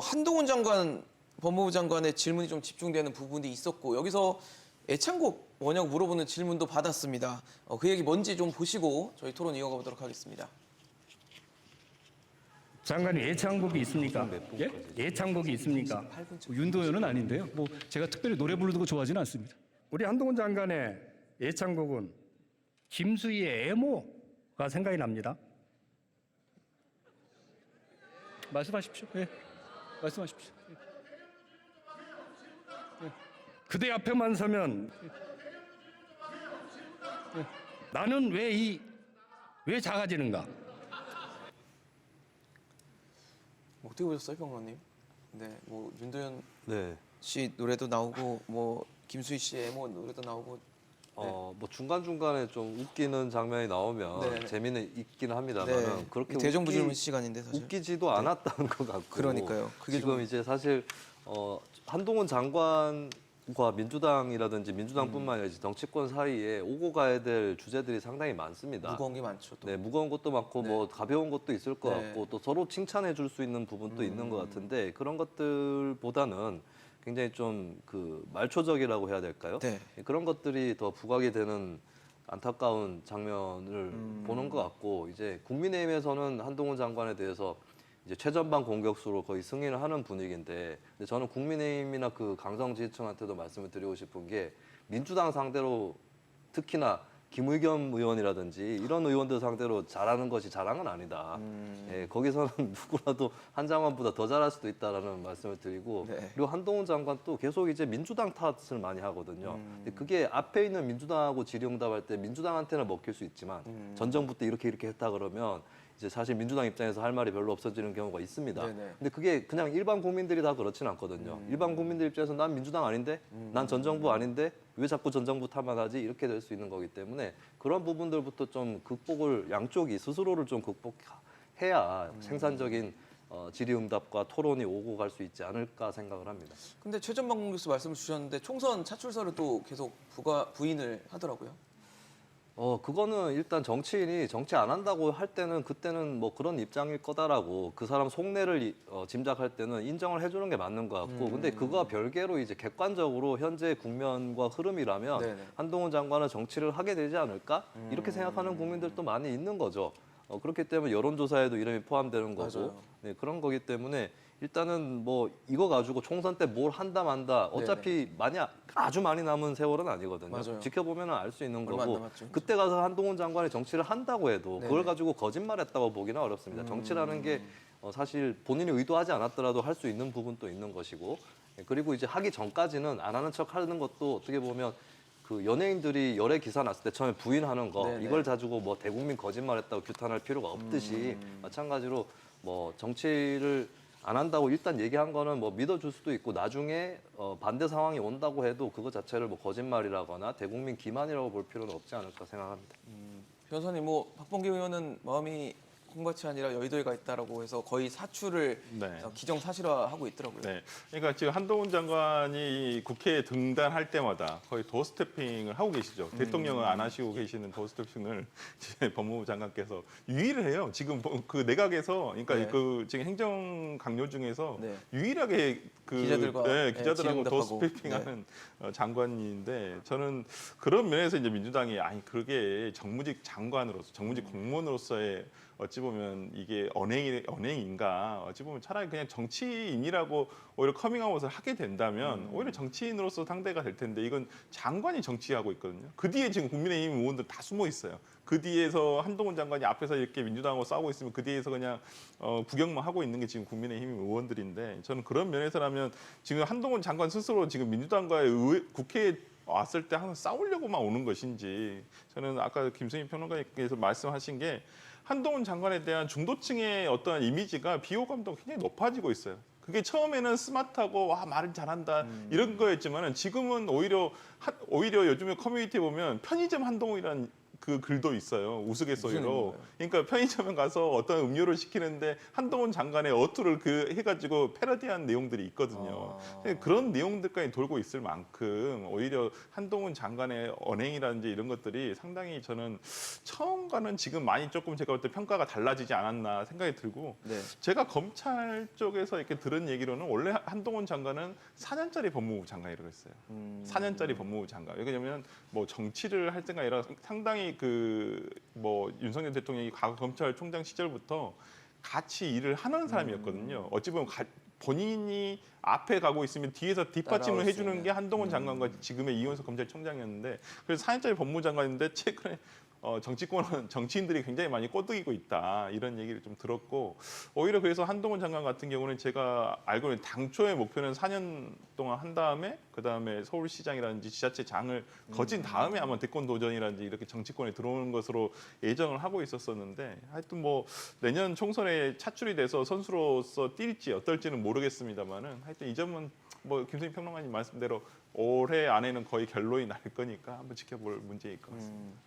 한동훈 장관, 법무부 장관의 질문이 좀 집중되는 부분이 있었고 여기서 애창곡 원형 물어보는 질문도 받았습니다. 그 얘기 뭔지 좀 보시고 저희 토론 이어가 보도록 하겠습니다. 장관이 애창곡이 있습니까? 예? 애창곡이 있습니까? 윤도현은 아닌데요. 뭐 제가 특별히 노래 부르는 거 좋아하지는 않습니다. 우리 한동훈 장관의 애창곡은 김수희의 애모가 생각이 납니다. 말씀하십시오. 예. 말씀하십시오. 그대 앞에만 서면 나는 왜 작아지는가? 어떻게 보셨어요, 평론님? 네, 뭐 윤도현 네. 씨 노래도 나오고 뭐 김수희 씨의 애모 노래도 나오고 뭐 중간중간에 좀 웃기는 장면이 나오면 네. 재미는 있긴 합니다만 네. 그렇게 대정부 질문 시간인데 사실 웃기지도 않았다는 것 같고 그러니까요. 그게 지금 좀- 이제 사실 한동훈 장관과 민주당이라든지 민주당뿐만 아니라 정치권 사이에 오고 가야 될 주제들이 상당히 많습니다. 무거운 게 많죠. 또. 네, 무거운 것도 많고 네. 뭐 가벼운 것도 있을 것 네. 같고 또 서로 칭찬해 줄 수 있는 부분도 있는 것 같은데 그런 것들보다는 굉장히 좀 그 말초적이라고 해야 될까요? 네. 그런 것들이 더 부각이 되는 안타까운 장면을 보는 것 같고 이제 국민의힘에서는 한동훈 장관에 대해서 이제 최전방 공격수로 거의 승인을 하는 분위기인데 근데 저는 국민의힘이나 그 강성 지지층한테도 말씀을 드리고 싶은 게 민주당 상대로 특히나 김의겸 의원이라든지 이런 의원들 상대로 잘하는 것이 자랑은 아니다. 예, 거기서는 누구라도 한 장관보다 더 잘할 수도 있다라는 말씀을 드리고 네. 그리고 한동훈 장관 또 계속 이제 민주당 탓을 많이 하거든요. 근데 그게 앞에 있는 민주당하고 질의응답할 때 민주당한테는 먹힐 수 있지만 전 정부 때 이렇게 했다 그러면 이제 사실 민주당 입장에서 할 말이 별로 없어지는 경우가 있습니다. 네네. 근데 그게 그냥 일반 국민들이 다 그렇진 않거든요. 일반 국민들 입장에서 난 민주당 아닌데, 난 전 정부 아닌데 왜 자꾸 전 정부 탓만 하지 이렇게 될 수 있는 거기 때문에 그런 부분들부터 좀 극복을 양쪽이 스스로를 좀 극복해야 생산적인 질의응답과 토론이 오고 갈 수 있지 않을까 생각을 합니다. 근데 최전방 공격수 말씀을 주셨는데 총선 차출사를 또 계속 부인을 하더라고요. 그거는 일단 정치인이 정치 안 한다고 할 때는 그때는 뭐 그런 입장일 거다라고 그 사람 속내를 짐작할 때는 인정을 해주는 게 맞는 것 같고 근데 그거와 별개로 이제 객관적으로 현재 국면과 흐름이라면 네네. 한동훈 장관은 정치를 하게 되지 않을까 이렇게 생각하는 국민들도 많이 있는 거죠. 그렇기 때문에 여론조사에도 이름이 포함되는 거고 맞아요. 네, 그런 거기 때문에 일단은 뭐 이거 가지고 총선 때 뭘 한다 만다 어차피 아주 많이 남은 세월은 아니거든요. 맞아요. 지켜보면 알 수 있는 얼마 안 거고 남았죠, 그때 가서 한동훈 장관이 정치를 한다고 해도 네네. 그걸 가지고 거짓말했다고 보기는 어렵습니다. 정치라는 게 사실 본인이 의도하지 않았더라도 할 수 있는 부분도 있는 것이고 그리고 이제 하기 전까지는 안 하는 척 하는 것도 어떻게 보면 그 연예인들이 열애 기사 났을 때 처음에 부인하는 거 네네. 이걸 가지고 뭐 대국민 거짓말했다고 규탄할 필요가 없듯이 마찬가지로 뭐 정치를 안 한다고 일단 얘기한 거는 뭐 믿어줄 수도 있고 나중에 반대 상황이 온다고 해도 그거 자체를 뭐 거짓말이라거나 대국민 기만이라고 볼 필요는 없지 않을까 생각합니다. 변호사님, 뭐 박범계 의원은 마음이 콩밭이 아니라 여의도에 가 있다라고 해서 거의 사출을 네. 기정사실화하고 있더라고요. 네. 그러니까 지금 한동훈 장관이 국회에 등단할 때마다 거의 도어스태핑을 하고 계시죠. 대통령은 안 하시고 계시는 도어스태핑을 이제 법무부 장관께서 유일을 해요. 지금 그 내각에서 그러니까 네. 그 지금 행정 강요 중에서 네. 유일하게 그 기자들과, 기자들하고 질의응답하고. 도어스태핑하는 장관인데 저는 그런 면에서 이제 민주당이 아니 그게 정무직 장관으로서 정무직 공무원으로서의 어찌 보면 이게 언행인가 어찌 보면 차라리 그냥 정치인이라고 오히려 커밍아웃을 하게 된다면 오히려 정치인으로서 상대가 될 텐데 이건 장관이 정치하고 있거든요. 그 뒤에 지금 국민의힘 의원들 다 숨어 있어요. 그 뒤에서 한동훈 장관이 앞에서 이렇게 민주당하고 싸우고 있으면 그 뒤에서 그냥 구경만 하고 있는 게 지금 국민의힘 의원들인데 저는 그런 면에서라면 지금 한동훈 장관 스스로 지금 민주당과의 국회에 왔을 때 항상 싸우려고만 오는 것인지 저는 아까 김승희 평론가님께서 말씀하신 게 한동훈 장관에 대한 중도층의 어떤 이미지가 비호감도가 굉장히 높아지고 있어요. 그게 처음에는 스마트하고 와 말을 잘한다 이런 거였지만은 지금은 오히려 요즘에 커뮤니티에 보면 편의점 한동훈이라는 그 글도 있어요. 우스갯소리로. 의미인가요? 그러니까 편의점에 가서 어떤 음료를 시키는데 한동훈 장관의 어투를 해가지고 패러디한 내용들이 있거든요. 그런 내용들까지 돌고 있을 만큼 오히려 한동훈 장관의 언행이라든지 이런 것들이 상당히 저는 처음과는 지금 많이 조금 제가 볼 때 평가가 달라지지 않았나 생각이 들고 네. 제가 검찰 쪽에서 이렇게 들은 얘기로는 원래 한동훈 장관은 4년짜리 법무부 장관이라고 했어요. 4년짜리 법무부 장관. 왜냐하면 뭐 정치를 할 때가 아니라 상당히 뭐 윤석열 대통령이 과거 검찰총장 시절부터 같이 일을 하는 사람이었거든요. 어찌 보면 본인이 앞에 가고 있으면 뒤에서 뒷받침을 따라올 수 해주는 있는. 게 한동훈 장관과 지금의 이원석 검찰총장이었는데 그래서 4년짜리 법무부 장관인데 최근에 정치권은 정치인들이 굉장히 많이 꼬드기고 있다 이런 얘기를 좀 들었고 오히려 그래서 한동훈 장관 같은 경우는 제가 알고는 당초의 목표는 4년 동안 한 다음에 그 다음에 서울시장이라든지 지자체장을 거친 다음에 아마 대권 도전이라든지 이렇게 정치권에 들어오는 것으로 예정을 하고 있었었는데 하여튼 뭐 내년 총선에 차출이 돼서 선수로서 뛸지 어떨지는 모르겠습니다만은 하여튼 이 점은 뭐 김수희 평론가님 말씀대로 올해 안에는 거의 결론이 날 거니까 한번 지켜볼 문제일 것 같습니다.